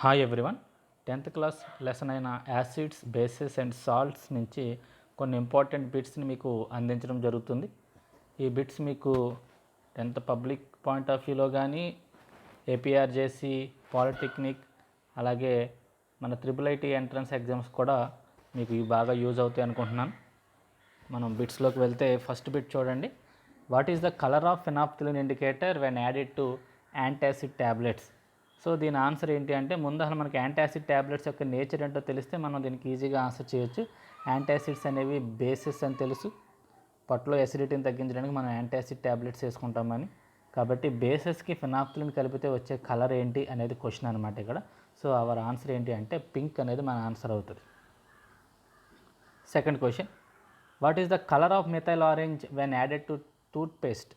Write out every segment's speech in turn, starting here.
Hi everyone. 10th class lesson అయిన acids, bases and salts నుంచి కొన్ని ఇంపార్టెంట్ బిట్స్ని మీకు అందించడం జరుగుతుంది. ఈ బిట్స్ మీకు 10th పబ్లిక్ పాయింట్ ఆఫ్ వ్యూలో కానీ, ఏపీఆర్జేసీ, పాలిటెక్నిక్, అలాగే మన IIIT ఎంట్రన్స్ ఎగ్జామ్స్ కూడా మీకు ఇవి బాగా యూజ్ అవుతాయి అనుకుంటున్నాను. మనం బిట్స్లోకి వెళ్తే ఫస్ట్ బిట్ చూడండి. What is the colour of phenolphthalein indicator when added to antacid tablets? So దీని ఆన్సర్ ఏంటి అంటే, ముందు అసలు మనకి యాంటాసిడ్ ట్యాబ్లెట్స్ యొక్క నేచర్ ఏంటో తెలిస్తే మనం దీనికి ఈజీగా ఆన్సర్ చేయొచ్చు. యాంటాసిడ్స్ అనేవి బేసెస్ అని తెలుసు. పొట్టలో ఎసిడిటీని తగ్గించడానికి మనం యాంటాసిడ్ ట్యాబ్లెట్స్ వేసుకుంటామని. కాబట్టి బేసెస్కి ఫినాప్థలిన్ కలిపితే వచ్చే కలర్ ఏంటి అనేది క్వశ్చన్ అనమాట ఇక్కడ. సో అవర్ ఆన్సర్ ఏంటి అంటే పింక్ అనేది మన ఆన్సర్ అవుతుంది. Second question, what is the colour of methyl orange when added to toothpaste?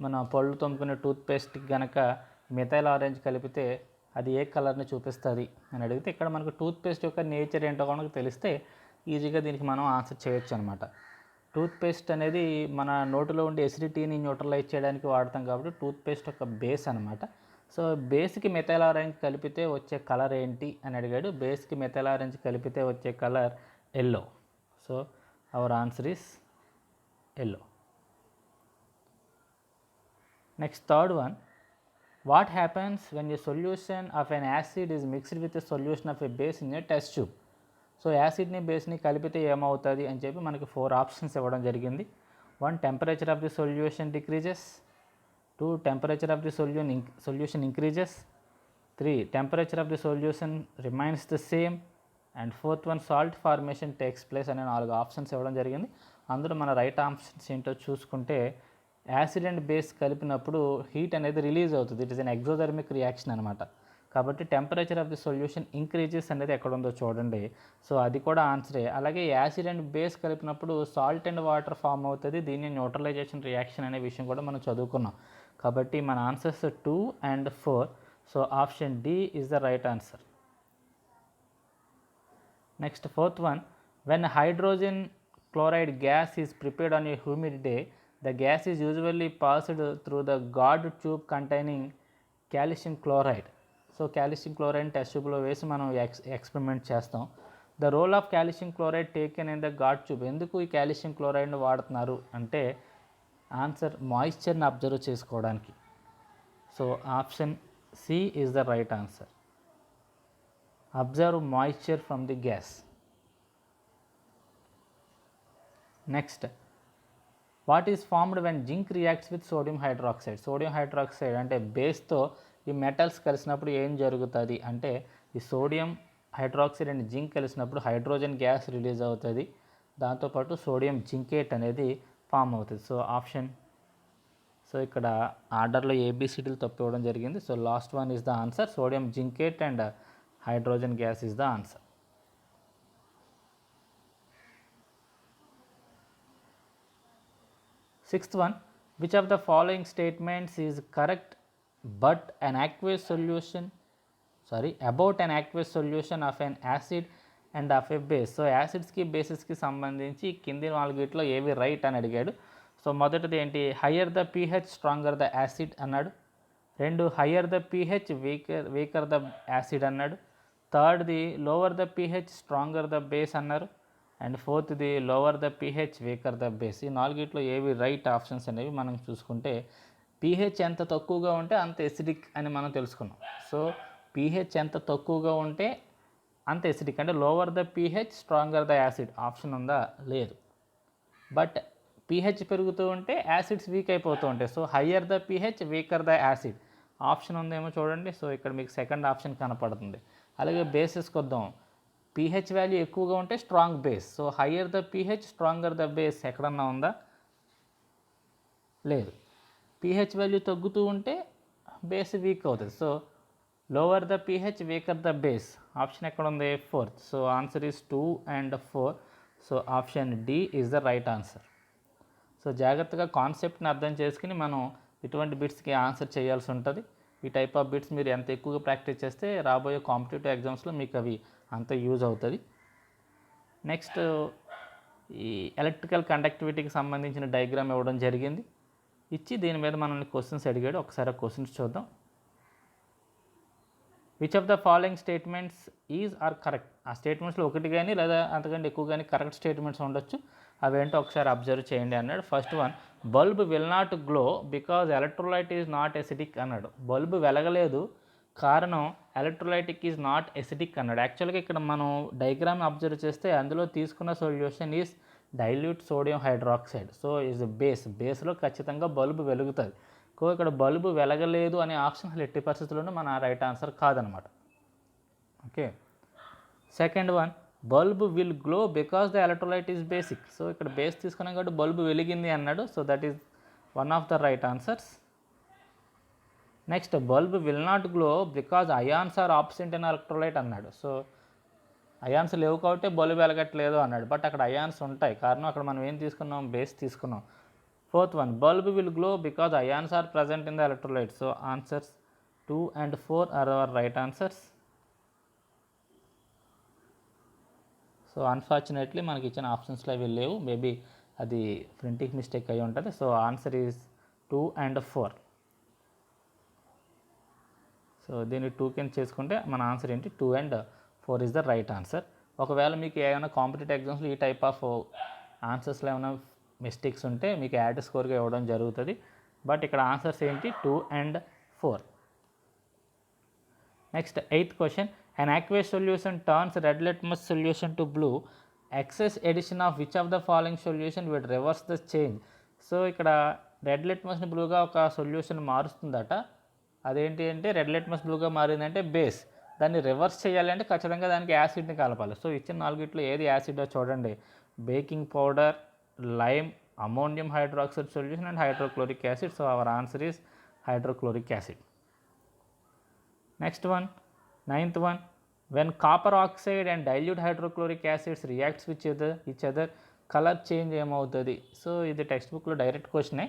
మన పళ్ళు తోముకునే టూత్పేస్ట్కి కనుక మిథైల్ ఆరెంజ్ కలిపితే అది ఏ కలర్ని చూపిస్తుంది అని అడిగితే, ఇక్కడ మనకు టూత్పేస్ట్ యొక్క నేచర్ ఏంటో కనుక తెలిస్తే ఈజీగా దీనికి మనం ఆన్సర్ చేయొచ్చు అనమాట. టూత్పేస్ట్ అనేది మన నోటిలో ఉండే ఎసిడిటీని న్యూట్రలైజ్ చేయడానికి వాడతాం కాబట్టి టూత్పేస్ట్ ఒక బేస్ అనమాట. సో బేస్కి మిథైల్ ఆరెంజ్ కలిపితే వచ్చే కలర్ ఏంటి అని అడిగాడు. బేస్కి మిథైల్ ఆరెంజ్ కలిపితే వచ్చే colour yellow. So our answer is yellow. Next third one, what happens when a solution of an acid is mixed with a solution of a base in a test tube? So యాసిడ్ని బేస్ని కలిపితే ఏమవుతుంది అని చెప్పి మనకి 4 options ఇవ్వడం జరిగింది. 1, temperature of the solution decreases. 2, temperature of the solution increases. 3, temperature of the solution remains the same. And 4th one, salt formation takes place అనే 4 ఆప్షన్స్ ఇవ్వడం జరిగింది. అందులో మన రైట్ ఆప్షన్స్ ఏంటో చూసుకుంటే, యాసిడ్ అండ్ బేస్ కలిపినప్పుడు హీట్ అనేది release అవుతుంది. It is an exothermic reaction అనమాట. కాబట్టి temperature of the solution increases అనేది ఎక్కడ ఉందో చూడండి. సో అది కూడా ఆన్సరే. అలాగే యాసిడ్ అండ్ బేస్ కలిపినప్పుడు సాల్ట్ అండ్ వాటర్ ఫామ్ అవుతుంది. దీన్ని న్యూట్రలైజేషన్ రియాక్షన్ అనే విషయం కూడా మనం చదువుకున్నాం. కాబట్టి మన answers 2 and 4. So option D is the right answer. Next 4th one, when hydrogen chloride gas is prepared on a humid day, the gas is usually passed through the guard tube containing calcium chloride. So calcium chloride test ట్యూబ్లో వేసి మనం experiment చేస్తాం. The role of calcium chloride taken in the guard tube. ఎందుకు ఈ calcium క్లోరైడ్ని వాడుతున్నారు అంటే answer మాయిశ్చర్ని అబ్జర్వ్ చేసుకోవడానికి. So option C is the right answer. Absorb moisture from the gas. Next, what is formed when zinc reacts with sodium hydroxide? Sodium hydroxide అంటే బేస్తో ఈ మెటల్స్ కలిసినప్పుడు ఏం జరుగుతుంది అంటే, ఈ సోడియం హైడ్రాక్సైడ్ అండ్ జింక్ కలిసినప్పుడు హైడ్రోజన్ గ్యాస్ రిలీజ్ అవుతుంది. దాంతోపాటు సోడియం జింకేట్ అనేది ఫామ్ అవుతుంది. సో ఆప్షన్, సో ఇక్కడ ఆర్డర్లో ఏబిసిడీలు తప్పు ఇవ్వడం జరిగింది. So last one is the answer. Sodium zincate and hydrogen gas is the answer. Sixth one, which of the following statements is correct about an aqueous solution of an acid and of a base? So యాసిడ్స్కి బేసిస్కి సంబంధించి కింది 4 ఏవి right అని అడిగాడు. So మొదటిది ఏంటి, higher the pH stronger the acid అన్నాడు. 2, higher the pH weaker the acid అన్నాడు. థర్డ్ది lower the pH stronger the base అన్నారు. And 4th lower the pH weaker the base. ఈ 4 ఏవి రైట్ ఆప్షన్స్ అనేవి మనం చూసుకుంటే, pH ఎంత తక్కువగా ఉంటే అంత ఎసిడిక్ అని మనం తెలుసుకున్నాం. సో pH ఎంత తక్కువగా ఉంటే అంత ఎసిడిక్, అంటే lower the pH stronger the acid option ఉందా? లేదు. బట్ pH పెరుగుతూ ఉంటే యాసిడ్స్ వీక్ అయిపోతూ ఉంటాయి. So higher the pH weaker the acid option ఉందేమో చూడండి. సో ఇక్కడ మీకు సెకండ్ ఆప్షన్ కనపడుతుంది. అలాగే బేసెస్కి వద్దాం. pH వాల్యూ ఎక్కువగా ఉంటే strong base. So higher the pH stronger the base ఎక్కడన్నా ఉందా? లేదు. pH వాల్యూ తగ్గుతూ ఉంటే బేస్ వీక్ అవుతుంది. So lower the pH weaker the base option ఎక్కడ ఉంది? 4th. So answer is 2 and 4. So option D is the right answer. So జాగ్రత్తగా కాన్సెప్ట్ని అర్థం చేసుకుని మనం ఇటువంటి బిట్స్కి ఆన్సర్ చేయాల్సి ఉంటుంది. ఈ టైప్ ఆఫ్ బిట్స్ మీరు ఎంత ఎక్కువగా ప్రాక్టీస్ చేస్తే రాబోయే కాంపిటేటివ్ ఎగ్జామ్స్లో మీకు అవి అంత యూజ్ అవుతుంది. నెక్స్ట్, ఈ ఎలక్ట్రికల్ కండక్టివిటీకి సంబంధించిన డయాగ్రామ్ ఇవ్వడం జరిగింది. ఇచ్చి దీని మీద మనల్ని క్వశ్చన్స్ అడిగాడు. ఒకసారి ఆ క్వశ్చన్స్ చూద్దాం. Which of the following statements is are correct. ఆ స్టేట్మెంట్స్లో ఒకటి కానీ లేదా అంతకంటే ఎక్కువ కానీ కరెక్ట్ స్టేట్మెంట్స్ ఉండొచ్చు, అవేంటో ఒకసారి అబ్జర్వ్ చేయండి అన్నాడు. First one, bulb will not glow because electrolyte is not acidic అన్నాడు. బల్బ్ వెలగలేదు కారణం ఎలక్ట్రోలైటిక్ ఈజ్ నాట్ ఎసిడిక్ అన్నాడు. యాక్చువల్గా ఇక్కడ మనం డయాగ్రామ్ అబ్జర్వ్ చేస్తే అందులో తీసుకున్న solution is dilute sodium hydroxide. So is బేస్లో ఖచ్చితంగా బల్బు వెలుగుతుంది. ఇక్కడ బల్బు వెలగలేదు అనే ఆప్షన్ అసలు ఎట్టి పరిస్థితుల్లోనూ మన రైట్ ఆన్సర్ కాదనమాట. Okay, second one, bulb will glow because the electrolyte is basic. So ఇక్కడ బేస్ తీసుకున్నాం కాబట్టి బల్బు వెలిగింది అన్నాడు. So that is one of the right answers. Next, bulb will not glow because ions are absent in electrolyte అన్నాడు. So ions లేవు కాబట్టి bulb వెలగట్లేదు అన్నాడు, but అక్కడ అయాన్స్ ఉంటాయి, కారణం అక్కడ మనం ఏం తీసుకున్నాం, బేస్ తీసుకున్నాం. Fourth one, bulb will glow because ions are present in the electrolyte. So answers 2 and 4 are our right answers. So unfortunately మనకి ఇచ్చిన ఆప్షన్స్లో అవి లేవు, మేబీ అది ప్రింటింగ్ మిస్టేక్ అయి ఉంటుంది. So answer is 2 and 4. So దీన్ని 2 కింద చేసుకుంటే మన ఆన్సర్ ఏంటి, 2 and 4 is the right answer. ఒకవేళ మీకు ఏమైనా కాంపిటేటివ్ ఎగ్జామ్స్లో ఈ టైప్ ఆఫ్ ఆన్సర్స్లో ఏమైనా మిస్టేక్స్ ఉంటే మీకు యాడ్ స్కోర్గా ఇవ్వడం జరుగుతుంది, బట్ ఇక్కడ ఆన్సర్స్ ఏంటి 2 and 4. Next, 8th question, an aqueous solution turns red litmus solution to blue. Excess addition of which of the following solution would reverse the change. So ఇక్కడ red లిట్మస్ని బ్లూగా ఒక solution మారుస్తుందట. అదేంటి అంటే red litmus బ్లూగా మారిందంటే base, దాన్ని reverse చేయాలి అంటే ఖచ్చితంగా దానికి యాసిడ్ని కలపాలి. సో ఇచ్చిన 4 ఏది యాసిడో చూడండి, baking powder, lime, ammonium hydroxide solution and hydrochloric acid. So our answer is hydrochloric acid. Next one, 9th one, when copper oxide and dilute hydrochloric acids reacts with each other colour change ఏమవుతుంది. So ఇది text బుక్లో direct క్వశ్చనే.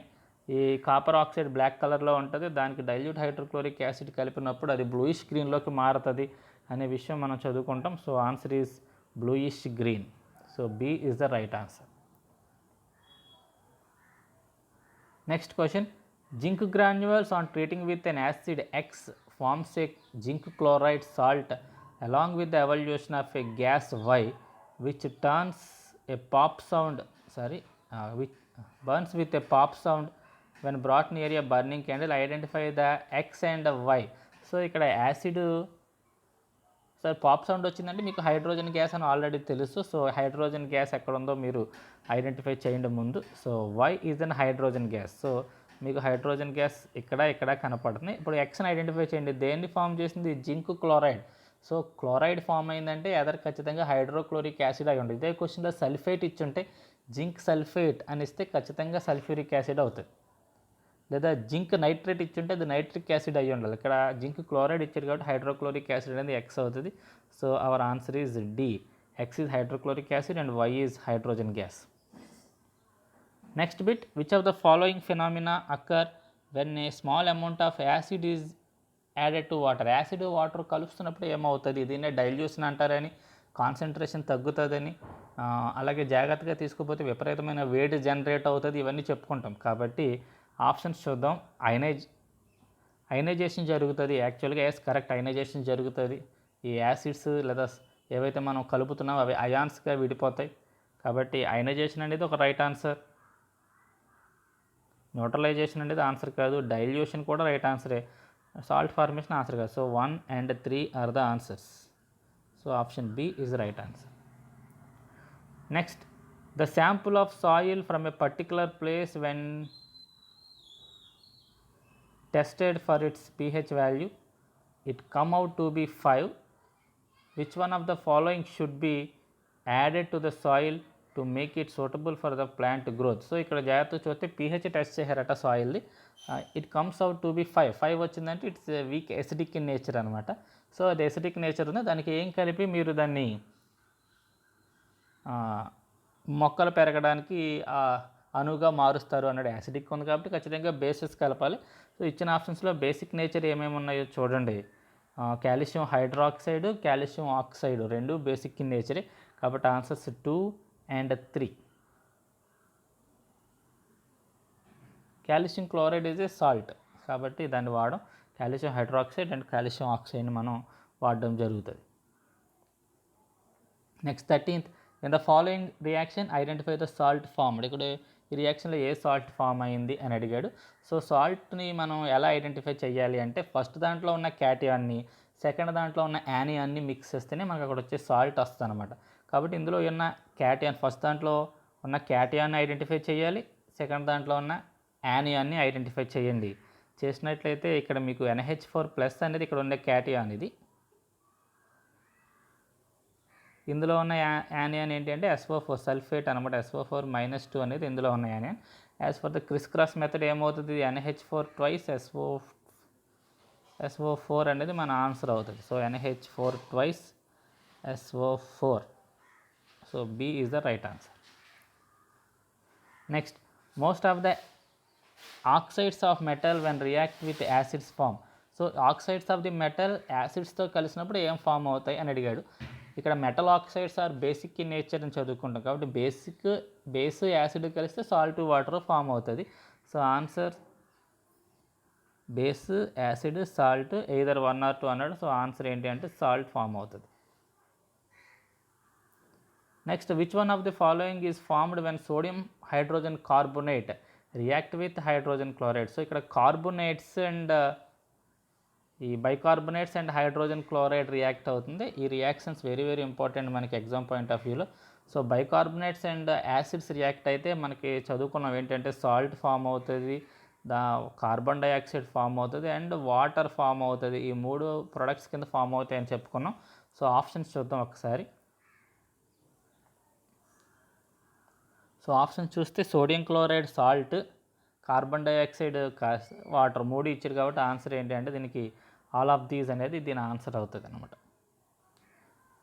ఈ copper oxide black కలర్లో ఉంటుంది, దానికి dilute hydrochloric acid కలిపినప్పుడు అది బ్లూయిష్ గ్రీన్లోకి మారుతుంది అనే విషయం మనం చదువుకుంటాం. So answer is bluish green. So B is the right answer. Next question, zinc granules on treating with an acid X forms a zinc chloride salt along with the evolution of a gas Y which turns a pop sound which burns with a pop sound when brought near a burning candle. Identify the X and Y. So ఇక్కడ acid pop sound వచ్చిందంటే మీకు hydrogen gas అని already తెలుసు. So hydrogen gas ఎక్కడ ఉందో మీరు identify చేయండి ముందు. So Y is an hydrogen gas. So మీకు హైడ్రోజన్ గ్యాస్ ఇక్కడ కనపడుతుంది. ఇప్పుడు ఎక్స్ని ఐడెంటిఫై చేయండి, దేన్ని ఫామ్ చేసింది, zinc chloride. So chloride form అయిందంటే ఎదర్ ఖచ్చితంగా హైడ్రోక్లోరిక్ యాసిడ్ అయి ఉంటుంది. ఇదే క్వశ్చన్లో సల్ఫేట్ ఇచ్చుంటే జింక్ సల్ఫేట్ అని ఇస్తే ఖచ్చితంగా సల్ఫ్యూరిక్ యాసిడ్ అవుతుంది, లేదా జింక్ నైట్రేట్ ఇచ్చుంటే అది నైట్రిక్ యాసిడ్ అయ్యి ఉండాలి. ఇక్కడ జింక్ క్లోరైడ్ ఇచ్చారు కాబట్టి హైడ్రోక్లోరిక్ యాసిడ్ అనేది ఎక్స్ అవుతుంది. So our answer is D, X is hydrochloric acid and Y is hydrogen gas. Next bit, which of the following phenomena occur when a small amount of acid is added to water. Acid water కలుపుతున్నప్పుడు ఏమవుతుంది, దీన్నే dilution అంటారని, concentration తగ్గుతుందని, అలాగే జాగ్రత్తగా తీసుకుపోతే విపరీతమైన వేడి జనరేట్ అవుతుంది, ఇవన్నీ చెప్పుకుంటాం. కాబట్టి ఆప్షన్స్ చూద్దాం. అయనైజేషన్ జరుగుతుంది, యాక్చువల్గా ఎస్ కరెక్ట్, అయనైజేషన్ జరుగుతుంది. ఈ యాసిడ్స్ లేదా ఏవైతే మనం కలుపుతున్నామో అవి అయాన్స్గా విడిపోతాయి, కాబట్టి అయనైజేషన్ అనేది ఒక రైట్ ఆన్సర్. న్యూట్రలైజేషన్ అనేది ఆన్సర్ కాదు, డైల్యూషన్ కూడా రైట్ ఆన్సరే, సాల్ట్ ఫార్మేషన్ ఆన్సర్ కాదు. So 1 and 3 are the answers. So option B is right answer. Next, the sample of soil from a particular place when tested for its pH value, it come out to be 5. Which one of the following should be added to the soil to make it suitable for the plant growth? So ఇక్కడ జాగ్రత్త చూస్తే pH test చేశారట సాయిల్ది, it comes out to be 5 వచ్చిందంటే it's weak acidic in nature అనమాట. So అది acidic nature ఉంది, దానికి ఏం కలిపి మీరు దాన్ని మొక్కలు పెరగడానికి అనువుగా మారుస్తారు అన్నాడు. యాసిడిక్ ఉంది కాబట్టి ఖచ్చితంగా బేసెస్ కలపాలి. సో ఇచ్చిన ఆప్షన్స్లో బేసిక్ నేచర్ ఏమేమి ఉన్నాయో చూడండి, కాల్షియం హైడ్రాక్సైడ్, కాల్షియం ఆక్సైడ్ రెండు బేసిక్ ఇన్ నేచరే, కాబట్టి answers 2 and 3. Calcium chloride is a salt కాబట్టి దాన్ని వాడడం, కాల్షియం హైడ్రాక్సైడ్ అండ్ కాల్షియం ఆక్సైడ్ని మనం వాడడం జరుగుతుంది. Next 13th, in the following reaction identify the salt formed. ఇక్కడ ఈ రియాక్షన్లో ఏ సాల్ట్ ఫామ్ అయింది అని అడిగాడు. సో సాల్ట్ని మనం ఎలా ఐడెంటిఫై చేయాలి అంటే ఫస్ట్ దాంట్లో ఉన్న క్యాటియాన్ని సెకండ్ దాంట్లో ఉన్న యానియాన్ని మిక్స్ చేస్తేనే మనకు అక్కడ వచ్చే సాల్ట్ వస్తుంది అనమాట. కాబట్టి ఇందులో ఉన్న క్యాటియాన్ ఫస్ట్ దాంట్లో ఉన్న క్యాటియాన్ని ఐడెంటిఫై చేయాలి, సెకండ్ దాంట్లో ఉన్న యానియాన్ని ఐడెంటిఫై చేయండి. చేసినట్లయితే ఇక్కడ మీకు NH4+ అనేది ఇక్కడ ఉండే క్యాటియాన్ ఇది. ఇందులో ఉన్న యానియాన్ ఏంటి అంటే SO4 సల్ఫేట్ అనమాట. SO4-2 అనేది ఇందులో ఉన్న anion. As per the criss cross method ఏమవుతుంది, NH4 ట్వైస్ SO4 అనేది మన ఆన్సర్ అవుతుంది. So NH4 twice SO4. So B is the right answer. Next, most of the oxides of metal when react with acids form. So oxides of the metal యాసిడ్స్తో కలిసినప్పుడు ఏం form అవుతాయి అని అడిగాడు. ఇక్కడ metal oxides are basic in nature అని చదువుకుంటాం కాబట్టి బేస్ యాసిడ్ కలిస్తే సాల్ట్ వాటర్ ఫామ్ అవుతుంది. So answer base acid salt either 1 or 2 అన్నాడు. సో ఆన్సర్ ఏంటి అంటే సాల్ట్ ఫామ్ అవుతుంది. Next, which one of the following is formed when sodium hydrogen carbonate react with hydrogen chloride. So ఇక్కడ carbonates and ఈ bicarbonates and hydrogen chloride react అవుతుంది. ఈ reactions very very important మనకి exam point of వ్యూలో. So bicarbonates and acids react అయితే మనకి చదువుకున్నాం ఏంటంటే సాల్ట్ ఫామ్ అవుతుంది, కార్బన్ డైఆక్సైడ్ ఫామ్ అవుతుంది అండ్ వాటర్ ఫామ్ అవుతుంది. ఈ 3 ప్రొడక్ట్స్ కింద ఫామ్ అవుతాయి అని చెప్పుకున్నాం. సో ఆప్షన్స్ చూద్దాం ఒకసారి. సో ఆప్షన్ చూస్తే sodium chloride salt, carbon dioxide water 3 ఇచ్చారు కాబట్టి ఆన్సర్ ఏంటి అంటే దీనికి ఆల్ ఆఫ్ దీస్ అనేది దీని ఆన్సర్ అవుతుంది అనమాట.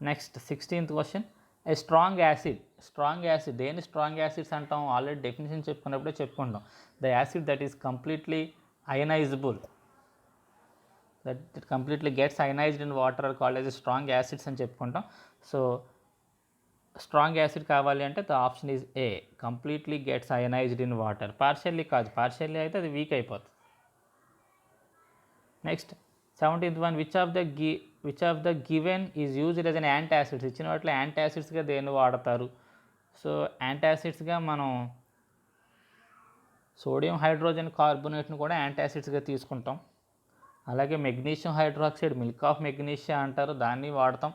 నెక్స్ట్ 16th క్వశ్చన్, ఏ స్ట్రాంగ్ యాసిడ్ దేని స్ట్రాంగ్ యాసిడ్స్ అంటాం, ఆల్రెడీ డెఫినేషన్ చెప్పుకున్నప్పుడే చెప్పుకుంటాం. The acid that is completely ionizable, that it completely gets ionized in water are called as strong acids అని చెప్పుకుంటాం. సో స్ట్రాంగ్ యాసిడ్ కావాలి అంటే the option is A, completely gets ionized in water. Partially కాదు, partially అయితే అది weak అయిపోతుంది. Next 17th one, which of the given is used as an antacids. ఇచ్చిన వాటిలో యాంటాసిడ్స్గా దేన్ని వాడతారు. సో యాంటాసిడ్స్గా మనం సోడియం హైడ్రోజన్ కార్బోనేట్ను కూడా యాంటాసిడ్స్గా తీసుకుంటాం. అలాగే magnesium hydroxide, milk of magnesia అంటారు, దాన్ని వాడతాం.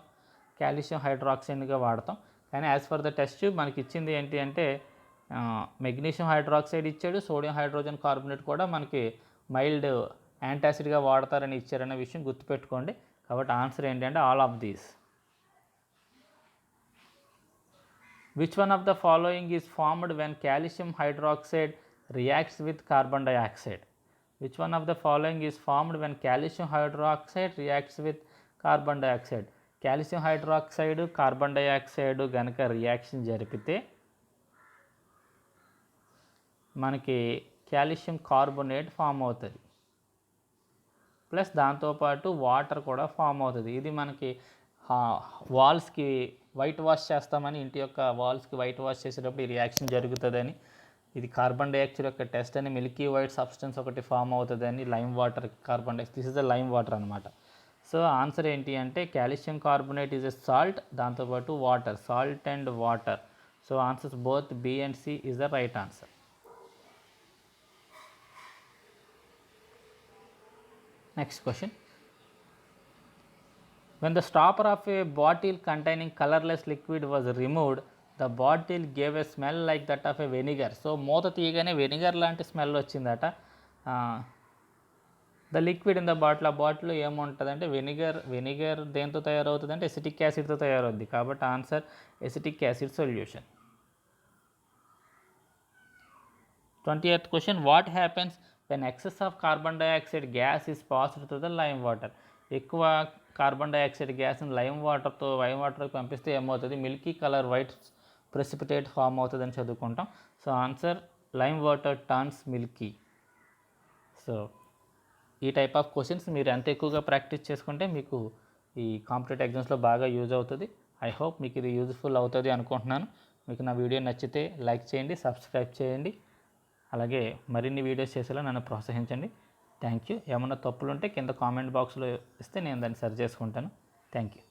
కాల్షియం హైడ్రాక్సైడ్గా వాడతాం. కానీ as per the test tube మనకి ఇచ్చింది ఏంటి అంటే మెగ్నీషియం హైడ్రాక్సైడ్ ఇచ్చాడు, సోడియం హైడ్రోజన్ కార్బోనేట్ కూడా మనకి మైల్డ్ యాంటాసిడ్గా వాడతారని ఇచ్చారనే విషయం గుర్తుపెట్టుకోండి. కాబట్టి ఆన్సర్ ఏంటి అంటే all of these. Which one of the following is formed when calcium hydroxide reacts with carbon dioxide. Which one of the following is formed when calcium hydroxide reacts with carbon dioxide. Calcium hydroxide carbon dioxide కనుక reaction జరిపితే మనకి calcium carbonate form అవుతుంది, plus దాంతోపాటు water కూడా form అవుతుంది. ఇది మనకి వాల్స్కి white wash చేస్తామని, ఇంటి యొక్క వాల్స్కి వైట్ వాష్ చేసేటప్పుడు ఈ రియాక్షన్ జరుగుతుందని, ఇది కార్బన్ డైఆక్సైడ్ యొక్క టెస్ట్ అని, మిల్కీ వైట్ సబ్స్టెన్స్ ఒకటి ఫామ్ అవుతుందని, lime water carbon dioxide, this is the lime water అనమాట. సో ఆన్సర్ ఏంటి అంటే calcium carbonate is a salt, దాంతోపాటు water, salt and water. So answers both B and C is the right answer. Next question, when the stopper of a bottle containing colorless liquid was removed, the bottle gave a smell like that of a vinegar. So మూత తీయగానే vinegar లాంటి smell వచ్చిందట. The liquid in the bottle, ఆ బాటిల్లో ఏముంటుంది అంటే vinegar దేంతో తయారవుతుంది అంటే ఎసిటిక్ యాసిడ్తో తయారవుద్ది. కాబట్టి answer acetic acid solution. 20th question, what happens when excess of carbon dioxide gas is passed to the lime water. ఎక్కువ కార్బన్ డైఆక్సైడ్ గ్యాస్ని లైమ్ వాటర్కి పంపిస్తే ఏమవుతుంది, milky colour white precipitate form అవుతుంది అని చదువుకుంటాం. So answer lime water turns milky. So ఈ type of questions మీరు ఎంత ఎక్కువగా ప్రాక్టీస్ చేసుకుంటే మీకు ఈ కాంపిటేటివ్ ఎగ్జామ్స్లో బాగా యూజ్ అవుతుంది. ఐ హోప్ మీకు ఇది యూజ్ఫుల్ అవుతుంది అనుకుంటున్నాను. మీకు నా వీడియో నచ్చితే లైక్ చేయండి, సబ్స్క్రైబ్ చేయండి, అలాగే మరిన్ని వీడియోస్ చేసేలా నన్ను ప్రోత్సహించండి. Thank you. ఏమన్నా తప్పులు ఉంటే కింద కామెంట్ బాక్స్లో ఇస్తే నేను దాన్ని సరి చేసుకుంటాను. Thank you.